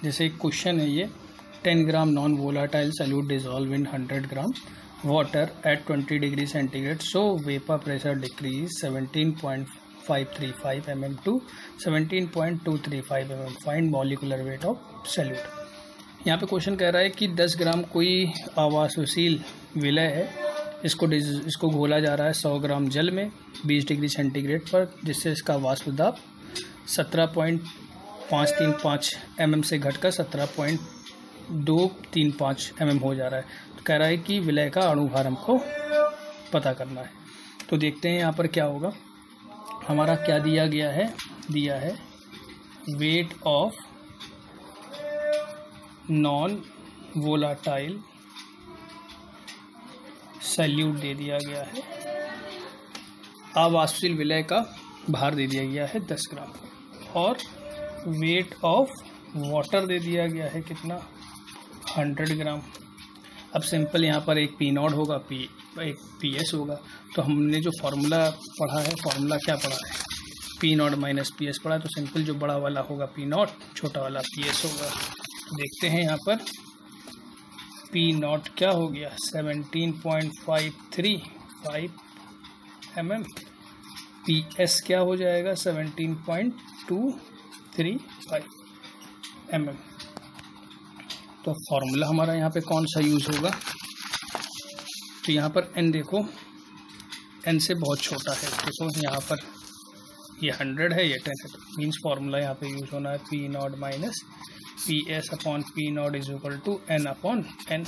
जैसे एक क्वेश्चन है ये, 10 gram non volatile solute dissolve in 100 gram water at 20 degree centigrade, so vapour pressure decrease 17.535 mm to 17.235 mm, find molecular weight of solute. यहाँ पे question कह रहा है कि 10 ग्राम कोई आवासशील विलय है, इसको घोला जा रहा है 100 ग्राम जल में 20 डिग्री सेंटीग्रेड पर, जिससे इसका वाष्प दाब 17.535 mm से घटकर 17.235 mm हो जा रहा है। तो कह रहा है कि विलय का अणुभार हमको पता करना है। तो देखते हैं यहाँ पर क्या होगा। हमारा क्या दिया गया है, दिया है weight of non volatile solute दे दिया गया है, अवाष्पशील विलय का भार दे दिया गया है 10 ग्राम, और वेट ऑफ वाटर दे दिया गया है कितना, 100 ग्राम। अब सिंपल यहाँ पर एक P0 होगा, एक PS होगा। तो हमने जो फॉर्मूला पढ़ा है, फॉर्मूला क्या पढ़ा है, P0 माइनस PS पढ़ा है। तो सिंपल जो बड़ा वाला होगा P0, छोटा वाला PS होगा। तो देखते हैं यहाँ पर P0 क्या हो गया, 17.535 mm, PS क्या हो जाएगा 17.235 mm। तो फॉर्मूला हमारा यहाँ पे कौन सा यूज़ होगा, तो यहाँ पर n देखो, n से बहुत छोटा है। देखो यहाँ पर ये 100 है, ये 10 है, तो मीन्स फॉर्मूला यहाँ पे यूज़ होना है P0 minus PS upon P0 is equal to n upon n।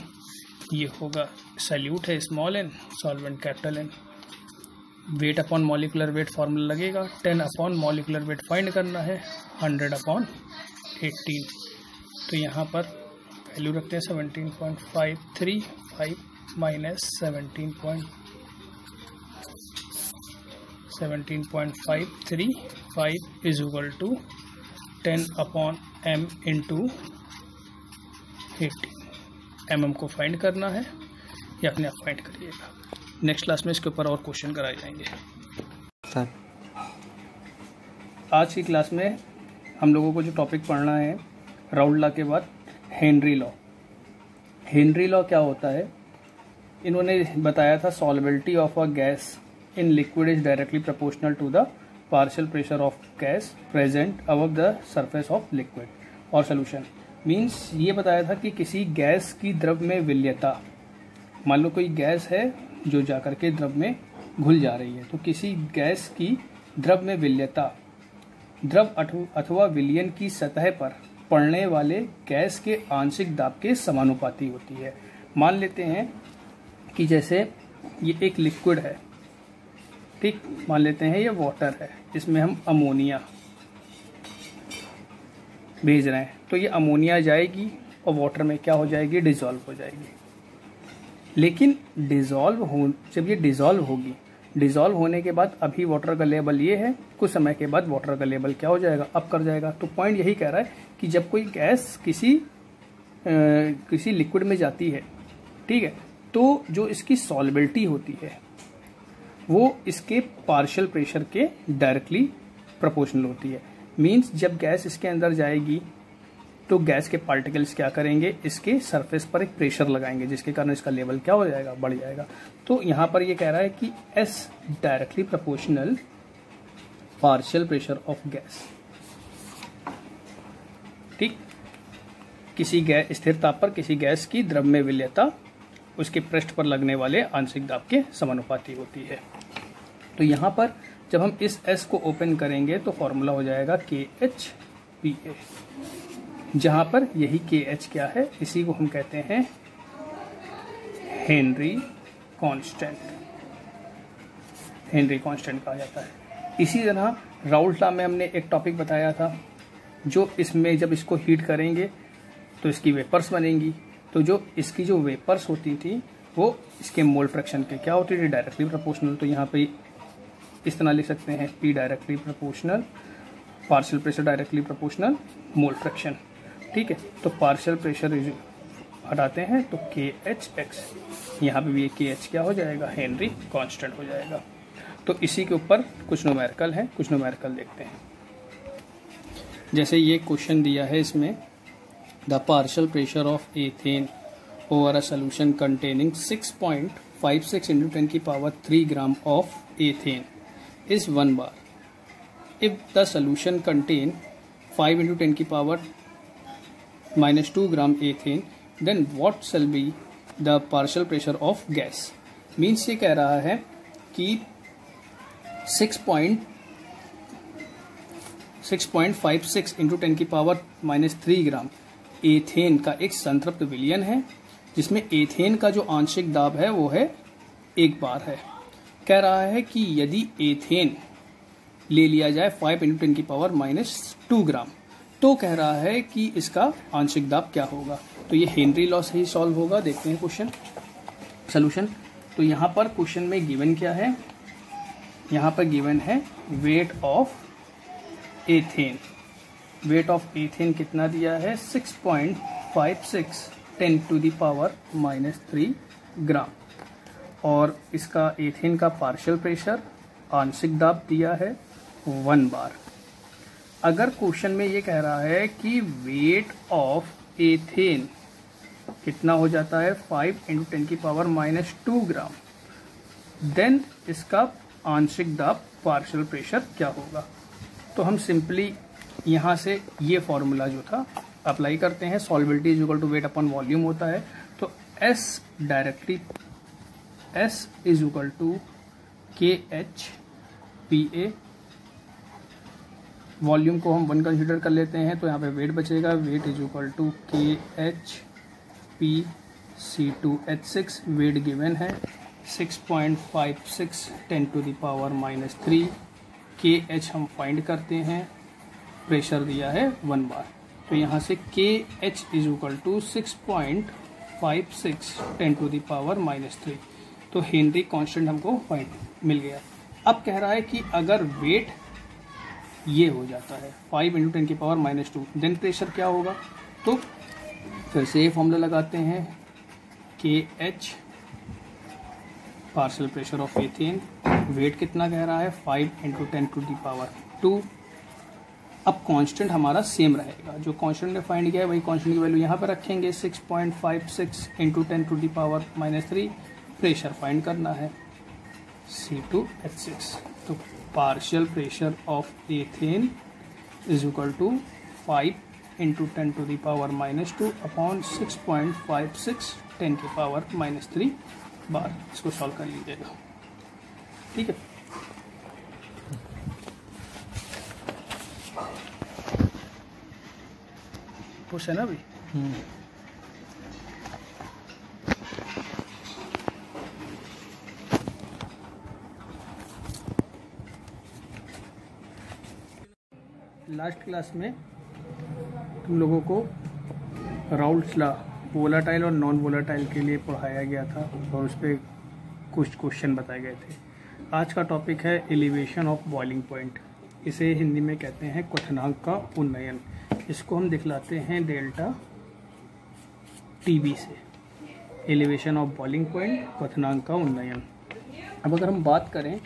ये होगा सॉल्यूट है small n, solvent capital N। Weight upon molecular weight formula लगेगा, 10 अपॉन मॉलिकुलर वेट फाइंड करना है, 100 अपॉन 18। तो यहाँ पर वैल्यू रखते हैं 17.535 minus 17.535 is equal to 10 upon m into 18। mm को फाइंड करना है, या अपने आप फाइंड करिएगा। नेक्स्ट क्लास में इसके ऊपर और क्वेश्चन कराए जाएंगे सर। आज की क्लास में हम लोगों को जो टॉपिक पढ़ना है, राउल्ट लॉ के बाद हेनरी लॉ। हेनरी लॉ क्या होता है, इन्होंने बताया था solubility of a gas in liquid is directly proportional to the partial pressure of gas present above the surface of liquid और सोल्यूशन। मीन्स ये बताया था कि किसी गैस की द्रव में विलयता, मान लो कोई गैस है जो जाकर के द्रव में घुल जा रही है, तो किसी गैस की द्रव में विलयता द्रव अथवा विलयन की सतह पर पड़ने वाले गैस के आंशिक दाब के समानुपाती होती है। मान लेते हैं कि जैसे ये एक लिक्विड है, ठीक, मान लेते हैं ये वाटर है, इसमें हम अमोनिया भेज रहे हैं, तो ये अमोनिया जाएगी और वाटर में क्या हो जाएगी, डिजॉल्व हो जाएगी। लेकिन जब ये डिजॉल्व होगी, डिजॉल्व होने के बाद अभी वाटर का लेवल ये है, कुछ समय के बाद वाटर का लेवल क्या हो जाएगा, अप कर जाएगा। तो पॉइंट यही कह रहा है कि जब कोई गैस किसी लिक्विड में जाती है, ठीक है, तो जो इसकी सॉल्युबिलिटी होती है वो इसके पार्शियल प्रेशर के डायरेक्टली प्रोपोर्शनल होती है। मीन्स जब गैस इसके अंदर जाएगी तो गैस के पार्टिकल्स क्या करेंगे, इसके सरफेस पर एक प्रेशर लगाएंगे, जिसके कारण इसका लेवल क्या हो जाएगा, बढ़ जाएगा। तो यहाँ पर ये कह रहा है कि S directly proportional partial pressure of gas, ठीक, किसी गैस स्थिर ताप पर किसी गैस की द्रव में विलयता उसके पृष्ठ पर लगने वाले आंशिक दाब के समानुपाती होती है। तो यहाँ पर जब हम इस S को ओपन करेंगे तो फॉर्मूला हो जाएगा KHPA, जहां पर यही KH क्या है, इसी को हम कहते हैं हेनरी कांस्टेंट। हेनरी कांस्टेंट कहा जाता है। इसी तरह राउल्ट लॉ में हमने एक टॉपिक बताया था, जो इसमें जब इसको हीट करेंगे तो इसकी वेपर्स बनेंगी। तो जो इसकी जो वेपर्स होती थी वो इसके मोल फ्रैक्शन के क्या होती थी, डायरेक्टली प्रोपोर्शनल। तो यहाँ पे इस तरह लिख सकते हैं P directly proportional, partial pressure directly proportional, mole fraction, ठीक है। तो पार्शियल प्रेशर हटाते हैं तो KHX, यहाँ पे भी ये KH क्या हो जाएगा, हेनरी कांस्टेंट हो जाएगा। तो इसी के ऊपर कुछ न्यूमेरिकल हैं, कुछ न्यूमेरिकल देखते हैं। जैसे ये क्वेश्चन दिया है, इसमें the partial pressure of ethane over a solution containing 6.56 into 10 की power 3 gram of ethane is 1 bar. If the solution contain 5 into 10 की power -2 gram ethane, then what shall be the partial pressure of gas? Means ये कह रहा है कि 6.56 into 10 की power -3 ग्राम ethane का एक संतृप्त विलयन है, जिसमें एथेन का जो आंशिक दाब है वो है 1 बार है. कह रहा है कि यदि एथेन ले लिया जाए 5 into 10 की पावर -2 ग्राम, तो कह रहा है कि इसका आंशिक दाब क्या होगा. तो ये हेनरी लॉ से ही सॉल्व होगा. देखते हैं क्वेश्चन सोल्यूशन. तो यहाँ पर क्वेश्चन में गिवन क्या है, यहाँ पर गिवन है weight of ethane. Weight of ethane कितना दिया है, 6.56 10 to the पावर -3 ग्राम. और इसका एथेन का पार्शियल प्रेशर आंशिक दाब दिया है 1 बार. अगर क्वेश्चन में ये कह रहा है कि वेट ऑफ एथेन कितना हो जाता है 5 into 10 की पावर -2 ग्राम, देन इसका आंशिक दाब पार्शियल प्रेशर क्या होगा. तो हम सिंपली यहाँ से ये फॉर्मूला जो था अप्लाई करते हैं. Solubility is equal to weight upon volume होता है. तो S directly S is equal to KHPA. Volume को हम 1 कंसीडर कर लेते हैं, तो यहाँ पे वेट बचेगा. Weight is equal to KHPC2H6. Weight given है 6.56 10 to the पावर -3. KH हम फाइंड करते हैं, प्रेशर दिया है 1 बार. तो यहाँ से KH is equal to 6.56 10 to the power -3. तो हेनरी कांस्टेंट हमको फाइंड मिल गया. अब कह रहा है कि अगर वेट ये हो जाता है 5 into 10 की पावर -2, देन प्रेशर क्या होगा. तो फिर से ये फॉर्मूला लगाते हैं, KH partial pressure of ethane. Weight कितना कह रहा है, 5 into 10 to the पावर 2. अब कांस्टेंट हमारा सेम रहेगा, जो कांस्टेंट ने फाइंड किया है वही कांस्टेंट की वैल्यू यहाँ पर रखेंगे. 6.56 into 10 to the power -3. Pressure find करना है C2H6. तो partial pressure of ethane is equal to 5 into 10 to the power -2 upon 6.56 10 की पावर -3 बार. इसको सॉल्व कर लीजिएगा. ठीक है. खुश है ना अभी. लास्ट क्लास में तुम लोगों को राउल्ट्स लॉ वोलाटाइल और नॉन वोलाटाइल के लिए पढ़ाया गया था और उस पर कुछ क्वेश्चन बताए गए थे. आज का टॉपिक है एलिवेशन ऑफ बॉइलिंग पॉइंट. इसे हिंदी में कहते हैं क्वथनांक का उन्नयन. इसको हम दिखलाते हैं डेल्टा TB से. एलिवेशन ऑफ बॉइलिंग पॉइंट, क्वथनांक का उन्नयन. अब अगर हम बात करें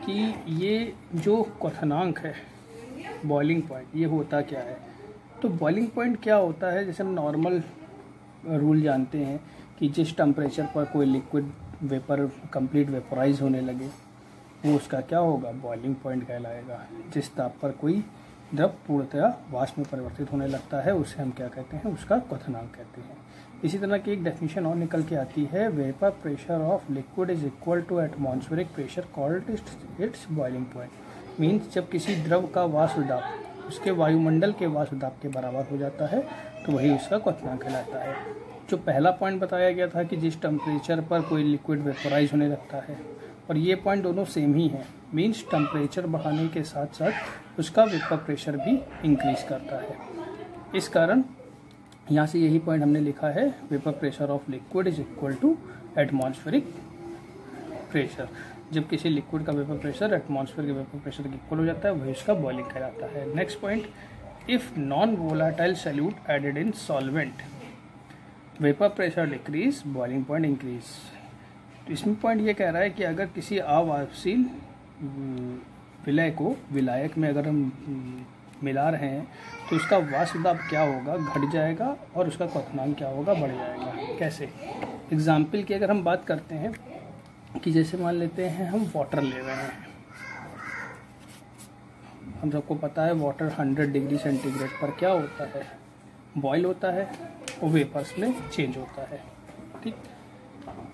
कि ये जो क्वथनांक है बॉइलिंग पॉइंट, ये होता क्या है. तो बॉइलिंग पॉइंट क्या होता है, जैसे हम नॉर्मल रूल जानते हैं कि जिस टेम्परेचर पर कोई लिक्विड वेपर कंप्लीट वेपराइज होने लगे वो उसका क्या होगा, बॉइलिंग पॉइंट कहलाएगा. जिस ताप पर कोई द्रव पूर्णतया वाष्प में परिवर्तित होने लगता है उसे हम क्या कहते हैं, उसका क्वथनांक कहते हैं. इसी तरह की एक डेफिनेशन और निकल के आती है, vapour pressure of liquid is equal to atmospheric pressure called its boiling point. Means जब किसी द्रव का वाष्प दाब उसके वायुमंडल के वाष्प दाब के बराबर हो जाता है तो वही उसका क्वथनांक कहलाता है. जो पहला पॉइंट बताया गया था कि जिस टेम्परेचर पर कोई लिक्विड वेपोराइज होने लगता है, और ये पॉइंट दोनों सेम ही हैं. मीन्स टेम्परेचर बढ़ाने के साथ साथ उसका वेपर प्रेशर भी इंक्रीज करता है. इस कारण यहाँ से यही पॉइंट हमने लिखा है, vapour pressure of liquid is equal to atmospheric pressure. जब किसी लिक्विड का वेपर प्रेशर एटमॉस्फेयर के वेपर प्रेशर के इक्वल हो जाता है वही उसका बॉइलिंग कहलाता है. Next point, if non volatile solute added in solvent vapour pressure decrease boiling point increase. तो इसमें पॉइंट ये कह रहा है कि अगर किसी अवाष्पशील विलय को विलायक में अगर हम मिला रहे हैं तो उसका वाष्प दाब क्या होगा, घट जाएगा, और उसका क्वथनांक क्या होगा, बढ़ जाएगा। कैसे? एग्जाम्पल की अगर हम बात करते हैं कि जैसे मान लेते हैं हम वाटर ले रहे हैं, हम सबको पता है वाटर 100 डिग्री सेंटीग्रेड पर क्या होता है, बॉयल होता है और वेपर्स में चेंज होता है। ठीक,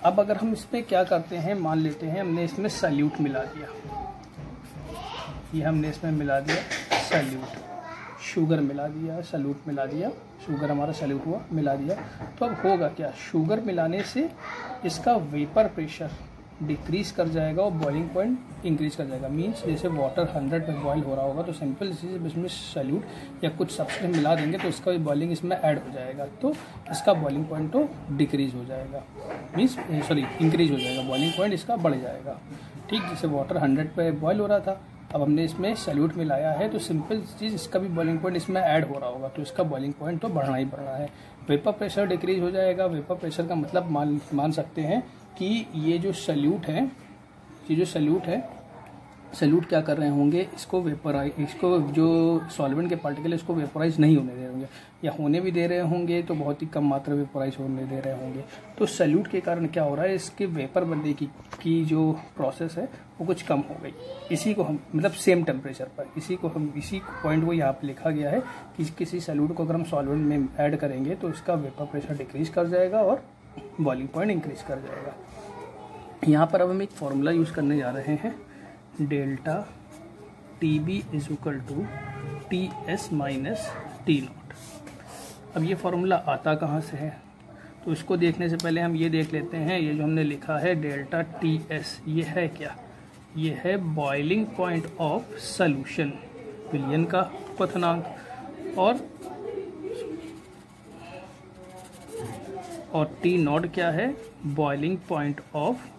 अब अगर हम इसमें क्या करते हैं, मान लेते हैं हमने इसमें सल्यूट मिला दिया, ये हमने इसमें मिला दिया सल्यूट, शुगर मिला दिया, सल्यूट मिला दिया, शुगर हमारा सल्यूट हुआ, मिला दिया। तो अब होगा क्या, शुगर मिलाने से इसका वेपर प्रेशर डिक्रीज कर जाएगा और बॉइलिंग पॉइंट इंक्रीज कर जाएगा। मींस जैसे वाटर 100 पे बॉयल हो रहा होगा तो सिंपल चीज़ इसमें सल्यूट या कुछ सब्सटेंस मिला देंगे तो इसका बॉइलिंग इसमें ऐड हो जाएगा, तो इसका बॉइलिंग पॉइंट तो डिक्रीज हो जाएगा, मींस इंक्रीज हो जाएगा, बॉइलिंग पॉइंट इसका बढ़ जाएगा। ठीक, जैसे वाटर 100 पे बॉयल हो रहा था, अब हमने इसमें सल्यूट मिलाया है तो सिंपल चीज़ इसका भी बॉइलिंग पॉइंट इसमें ऐड हो रहा होगा, तो इसका बॉइलिंग पॉइंट तो बढ़ना ही बढ़ना है। वेपर प्रेशर डिक्रीज हो जाएगा। वेपर प्रेशर का मतलब मान सकते हैं कि ये जो सल्यूट है, सल्यूट क्या कर रहे होंगे, इसको जो सॉल्वेंट के पार्टिकल इसको वेपोराइज नहीं होने दे रहे होंगे, या होने भी दे रहे होंगे तो बहुत ही कम मात्रा वेपोराइज होने दे रहे होंगे। तो सल्यूट के कारण क्या हो रहा है, इसके वेपर बनने की जो प्रोसेस है वो कुछ कम हो गई। इसी को हम मतलब सेम टेम्परेचर पर इसी पॉइंट को यहाँ पे लिखा गया है कि किसी सल्यूट को अगर हम सॉल्वेंट में ऐड करेंगे तो इसका वेपर प्रेशर डिक्रीज कर जाएगा और बॉइलिंग पॉइंट इंक्रीज कर जाएगा। यहाँ पर अब हम एक फॉर्मूला यूज़ करने जा रहे हैं, delta TB is equal to TS minus T0। अब ये फॉर्मूला आता कहाँ से है, तो इसको देखने से पहले हम ये देख लेते हैं, ये जो हमने लिखा है डेल्टा TS, ये है क्या, ये है बॉइलिंग पॉइंट ऑफ सॉल्यूशन, विलयन का क्वथनांक, और T0 क्या है, बॉइलिंग पॉइंट ऑफ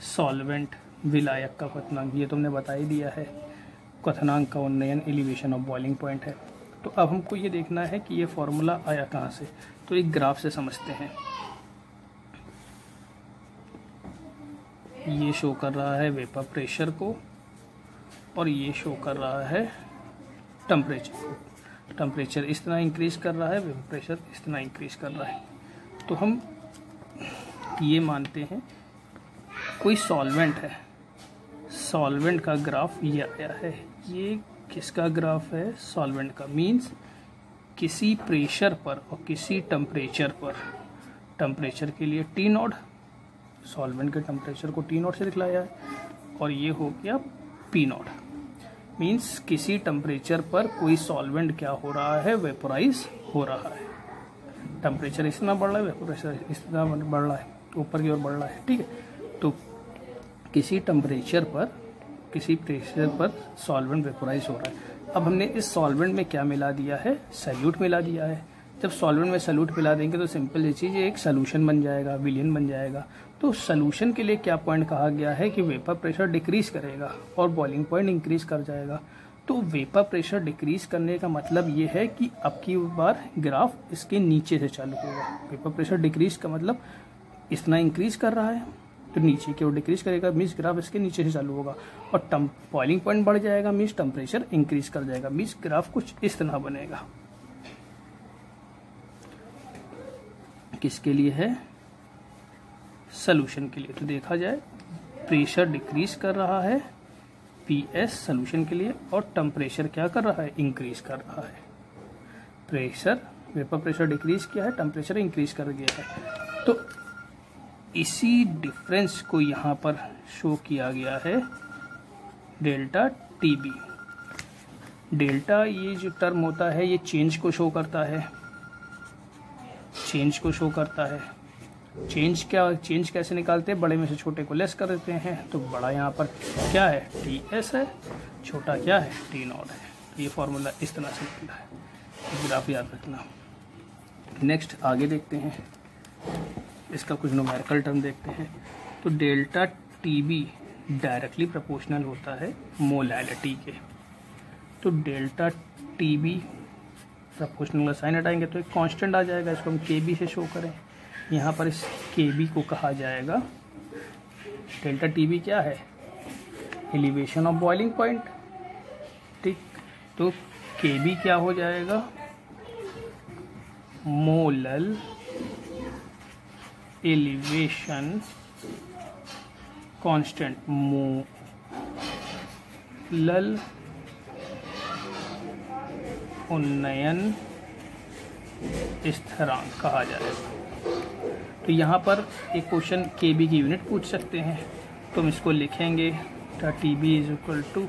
सॉल्वेंट, विलायक का क्वथनांक। ये तुमने बता ही दिया है, क्वथनांक का उन्नयन एलिवेशन ऑफ बॉइलिंग पॉइंट है। तो अब हमको ये देखना है कि ये फॉर्मूला आया कहाँ से, तो एक ग्राफ से समझते हैं। ये शो कर रहा है वेपर प्रेशर को और ये शो कर रहा है टेम्परेचर को। टेम्परेचर इस तरह इंक्रीज कर रहा है, वेपर प्रेशर इस तरह इंक्रीज कर रहा है। तो हम ये मानते हैं कोई सॉल्वेंट है, सॉल्वेंट का ग्राफ ये आया है, ये किसका ग्राफ है, सॉल्वेंट का। मींस किसी प्रेशर पर और किसी टेम्परेचर पर, टेम्परेचर के लिए T0, सॉल्वेंट के टेम्परेचर को T0 से दिखलाया है, और ये हो गया P0। मींस किसी टेम्परेचर पर कोई सॉल्वेंट क्या हो रहा है, वेपोराइज हो रहा है। टेम्परेचर इस तरह बढ़ रहा है, वेपर प्रेशर इस तरह बढ़ रहा है, ऊपर की ओर बढ़ रहा है। ठीक है, तो किसी टेम्परेचर पर, किसी प्रेशर पर सॉल्वेंट वेपोराइज हो रहा है। अब हमने इस सॉल्वेंट में क्या मिला दिया है, सल्यूट मिला दिया है। जब सॉल्वेंट में सल्यूट मिला देंगे तो सिंपल ये चीज़ एक सॉल्यूशन बन जाएगा, विलयन बन जाएगा। तो सॉल्यूशन के लिए क्या पॉइंट कहा गया है कि वेपर प्रेशर डिक्रीज करेगा और बॉइलिंग पॉइंट इंक्रीज कर जाएगा। तो वेपर प्रेशर डिक्रीज करने का मतलब ये है कि अब की बार ग्राफ इसके नीचे से चालू होगा। वेपर प्रेशर डिक्रीज का मतलब इतना इंक्रीज कर रहा है तो नीचे की ओर डिक्रीज करेगा, मीन्स ग्राफ इसके नीचे से चालू होगा, और बॉइलिंग पॉइंट बढ़ जाएगा, मीन्स टेम्परेचर इंक्रीज कर जाएगा, मीन्स ग्राफ कुछ इस तरह बनेगा। किसके लिए है, सॉल्यूशन के लिए। तो देखा जाए प्रेशर डिक्रीज कर रहा है PS सॉल्यूशन के लिए, और टेम्परेचर क्या कर रहा है, इंक्रीज कर रहा है। प्रेशर, वेपर प्रेशर डिक्रीज किया है, टेम्परेचर इंक्रीज कर गया है। तो इसी डिफरेंस को यहाँ पर शो किया गया है डेल्टा TB। डेल्टा ये जो टर्म होता है ये चेंज को शो करता है, चेंज को शो करता है। चेंज कैसे निकालते हैं, बड़े में से छोटे को लेस कर देते हैं, तो बड़ा यहाँ पर क्या है, TS है, छोटा क्या है, T0 है। तो ये फॉर्मूला इस तरह से निकला है, ग्राफ याद रखना। नेक्स्ट आगे देखते हैं, इसका कुछ न्यूमेरिकल टर्म देखते हैं। तो डेल्टा TB डायरेक्टली प्रोपोर्शनल होता है मोलैलिटी के। तो डेल्टा TB प्रोपोर्शनल का साइन हटाएंगे तो एक कांस्टेंट आ जाएगा, इसको हम KB से शो करें। यहाँ पर इस KB को कहा जाएगा, डेल्टा TB क्या है, एलिवेशन ऑफ बॉइलिंग पॉइंट। ठीक, तो Kb क्या हो जाएगा, मोलल एलिवेशन कांस्टेंट, मोलल उन्नयन स्थिरांक कहा जाएगा। तो यहाँ पर एक क्वेश्चन Kb की यूनिट पूछ सकते हैं, तो हम इसको लिखेंगे Tb is equal to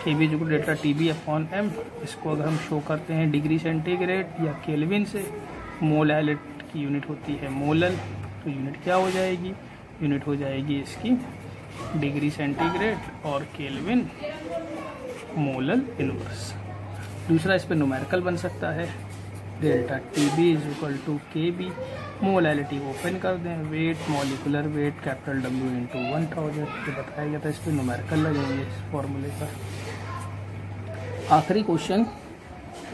Kb is equal to delta Tb upon m। इसको अगर हम शो करते हैं डिग्री सेंटीग्रेड या केल्विन से, मोलैलिटी की यूनिट होती है मोलल, तो यूनिट क्या हो जाएगी, यूनिट हो जाएगी इसकी डिग्री सेंटीग्रेड और केल्विन मोलल इनवर्स। दूसरा इस पर न्यूमेरिकल बन सकता है, delta Tb is equal to Kb, molality open कर दें, weight molecular weight capital W into 1000, तो बताया गया था इस पर न्यूमेरिकल लगेंगे इस फॉर्मूले पर। आखिरी क्वेश्चन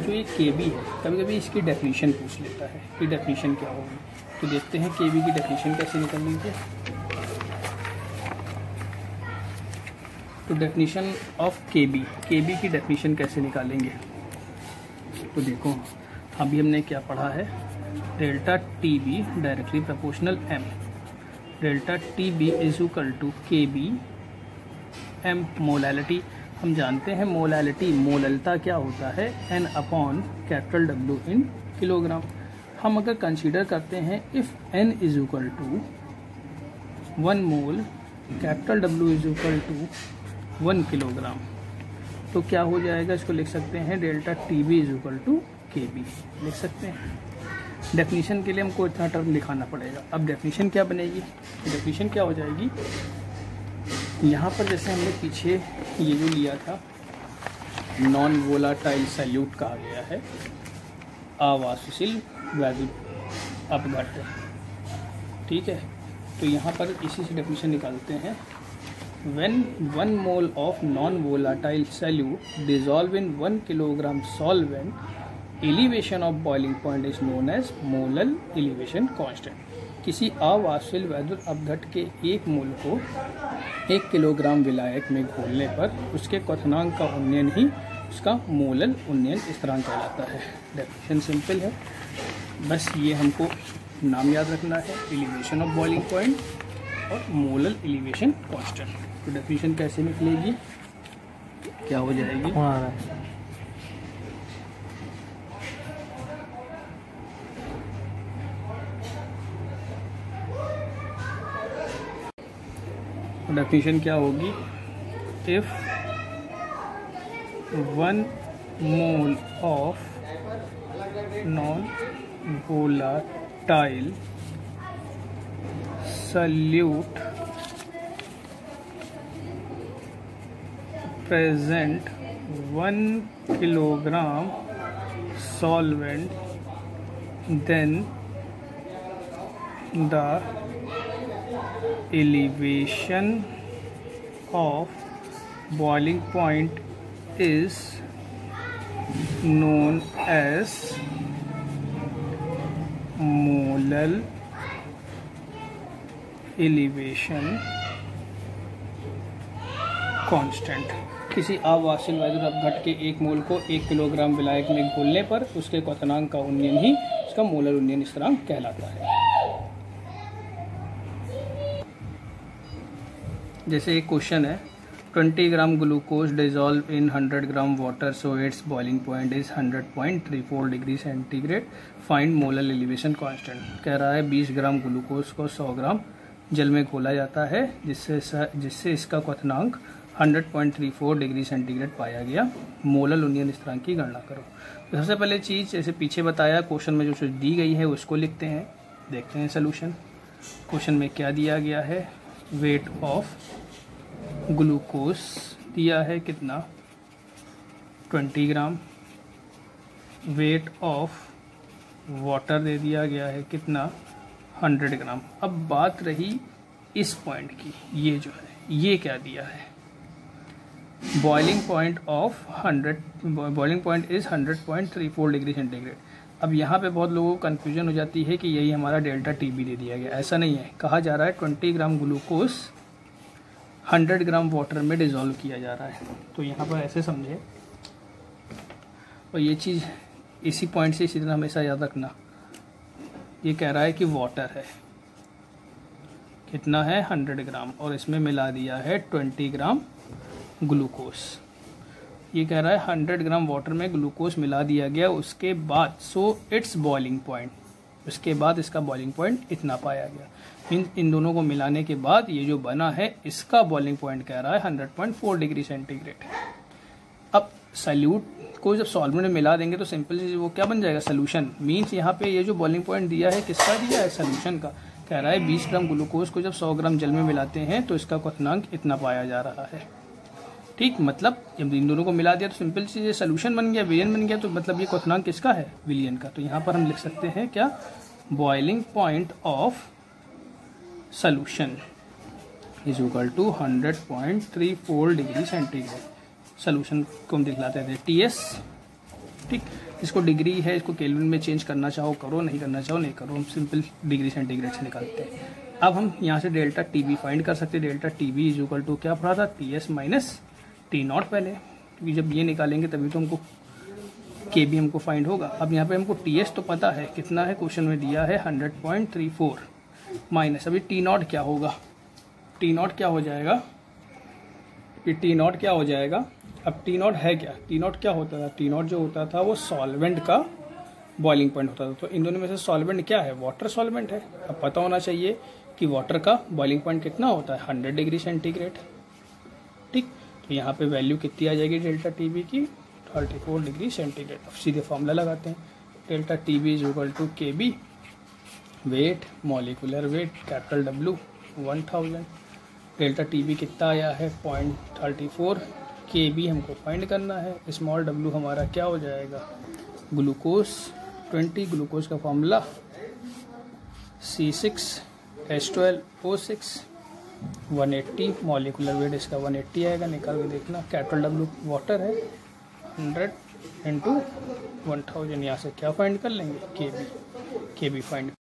जो ये Kb है, कभी कभी इसकी डेफिनेशन पूछ लेता है कि डेफिनेशन क्या होगी, तो देखते हैं Kb की डेफिनेशन कैसे निकलनी है। तो डेफिनेशन ऑफ Kb की डेफिनेशन कैसे निकालेंगे, तो देखो अभी हमने क्या पढ़ा है, delta Tb directly proportional m, delta Tb is equal to Kb m। Molality हम जानते हैं, मोलैलिटी मोललता क्या होता है, n upon capital W in kilogram. हम अगर कंसीडर करते हैं if n is equal to 1 mole capital W is equal to 1 kilogram, तो क्या हो जाएगा, इसको लिख सकते हैं delta Tb is equal to Kb लिख सकते हैं। डेफिनेशन के लिए हमको इतना टर्म लिखाना पड़ेगा। अब डेफिनेशन क्या बनेगी, डेफिनेशन क्या हो जाएगी, यहाँ पर जैसे हमने पीछे ये जो लिया था नॉन वोलाटाइल सैल्यूट कहा गया है, अवाष्यशील वैद्युत अपघट्ट, ठीक है। तो यहाँ पर इसी से डेफिनेशन निकालते हैं, when 1 mole of non-volatile solute dissolve in 1 kilogram solvent, elevation of boiling point is known as molal elevation constant। किसी अवाष्यशील वैद्युत अपघट्ट के 1 मोल को 1 किलोग्राम विलायक में घोलने पर उसके क्वथनांक का उन्नयन ही उसका मोलल उन्नयन स्थिरांक कहलाता है। डेफिनेशन सिंपल है, बस ये हमको नाम याद रखना है, एलिवेशन ऑफ बॉइलिंग पॉइंट और मोलल एलिवेशन कांस्टेंट। तो डेफिनेशन कैसे निकलेगी, क्या हो जाएगी, डेफिनेशन क्या होगी, if 1 mole of non volatile solute present 1 kilogram solvent, then the elevation of boiling point is known as molal elevation constant। किसी अवाष्यशील वैद्युत अपघट्ट के 1 मोल को 1 किलोग्राम विलायक में घोलने पर उसके क्वथनांक का उन्नयन ही उसका मोलल उन्नयन स्थिरांक कहलाता है। जैसे एक क्वेश्चन है, 20 gram glucose dissolve in 100 gram water so it's boiling point is 100.34 degree centigrade, find molal elevation constant. कह रहा है 20 ग्राम ग्लूकोज को 100 ग्राम जल में घोला जाता है जिससे इसका क्वथनांक 100.34 डिग्री सेंटीग्रेड पाया गया, मोलल उन्नयन स्थिरांक की गणना करो। तो सबसे पहले चीज़ जैसे पीछे बताया क्वेश्चन में जो चीज़ दी गई है उसको लिखते हैं, देखते हैं सोल्यूशन। क्वेश्चन में क्या दिया गया है, वेट ऑफ ग्लूकोज दिया है कितना, 20 ग्राम, वेट ऑफ वाटर दे दिया गया है कितना, 100 ग्राम। अब बात रही इस पॉइंट की, ये जो है ये क्या दिया है, boiling point is 100.34 degree centigrade. अब यहाँ पे बहुत लोगों को कन्फ्यूजन हो जाती है कि यही हमारा डेल्टा Tb दे दिया गया, ऐसा नहीं है। कहा जा रहा है 20 ग्राम ग्लूकोज 100 ग्राम वाटर में डिजोल्व किया जा रहा है, तो यहाँ पर ऐसे समझे और ये चीज़ इसी पॉइंट से इसी तरह हमेशा याद रखना। ये कह रहा है कि वाटर है, कितना है 100 ग्राम, और इसमें मिला दिया है 20 ग्राम ग्लूकोज। ये कह रहा है 100 ग्राम वाटर में ग्लूकोज मिला दिया गया, उसके बाद सो इट्स बॉइलिंग पॉइंट, उसके बाद इसका बॉइलिंग पॉइंट इतना पाया गया। मीन्स इन दोनों को मिलाने के बाद ये जो बना है इसका बॉइलिंग पॉइंट कह रहा है 100.4 डिग्री सेंटीग्रेड। अब सल्यूट को जब सॉल्वेंट में मिला देंगे तो सिंपल चीज वो क्या बन जाएगा, सोल्यूशन। मीन्स यहाँ पे ये जो बॉइलिंग पॉइंट दिया है किसका दिया है, सोल्यूशन का। कह रहा है 20 ग्राम ग्लूकोज को जब 100 ग्राम जल में मिलाते हैं तो इसका क्वथनांक इतना पाया जा रहा है। ठीक, मतलब जब इन दोनों को मिला दिया तो सिंपल चीज ये सोल्यूशन बन गया, विलियन बन गया, तो मतलब ये क्वथनांक किसका है, विलियन का। तो यहाँ पर हम लिख सकते हैं क्या, boiling point of solution is equal to 100.34 degree centigrade. Solution को हम दिखलाते थे TS। ठीक, इसको डिग्री है, इसको केल्विन में चेंज करना चाहो करो, नहीं करना चाहो नहीं करो, हम सिंपल डिग्री सेंटीग्रेड से निकालते हैं। अब हम यहाँ से डेल्टा TB फाइंड कर सकते हैं। Delta TB is equal to क्या पढ़ा था, TS माइनस T0 पहले, क्योंकि जब ये निकालेंगे तभी तो हमको KB हमको फाइंड होगा। अब यहाँ पे हमको TS तो पता है कितना है, क्वेश्चन में दिया है 100.34 माइनस, अभी T0 क्या होगा, T0 क्या हो जाएगा, ये T0 क्या हो जाएगा। अब T0 है क्या, T0 क्या होता था, T0 जो होता था वो सॉल्वेंट का बॉइलिंग पॉइंट होता था। तो इन दोनों में से सॉल्वेंट क्या है, वाटर सॉल्वेंट है। अब पता होना चाहिए कि वाटर का बॉइलिंग पॉइंट कितना होता है, 100 डिग्री सेंटीग्रेड। ठीक, तो यहाँ पे वैल्यू कितनी आ जाएगी डेल्टा TB की, 34 डिग्री सेंटीग्रेड। अब सीधे फॉर्मूला लगाते हैं, delta TB is equal to KB, weight molecular weight capital W 1000, delta TB कितना आया है 0.34, KB हमको फाइंड करना है, स्मॉल w हमारा क्या हो जाएगा, ग्लूकोज 20, ग्लूकोज का फॉर्मूला C6H12O6, 180 मॉलिकुलर वेट इसका 180 आएगा, निकाल के देखना। कैपिटल W वाटर है, 100 × 1000, यहाँ से क्या फाइंड कर लेंगे, KB फाइंड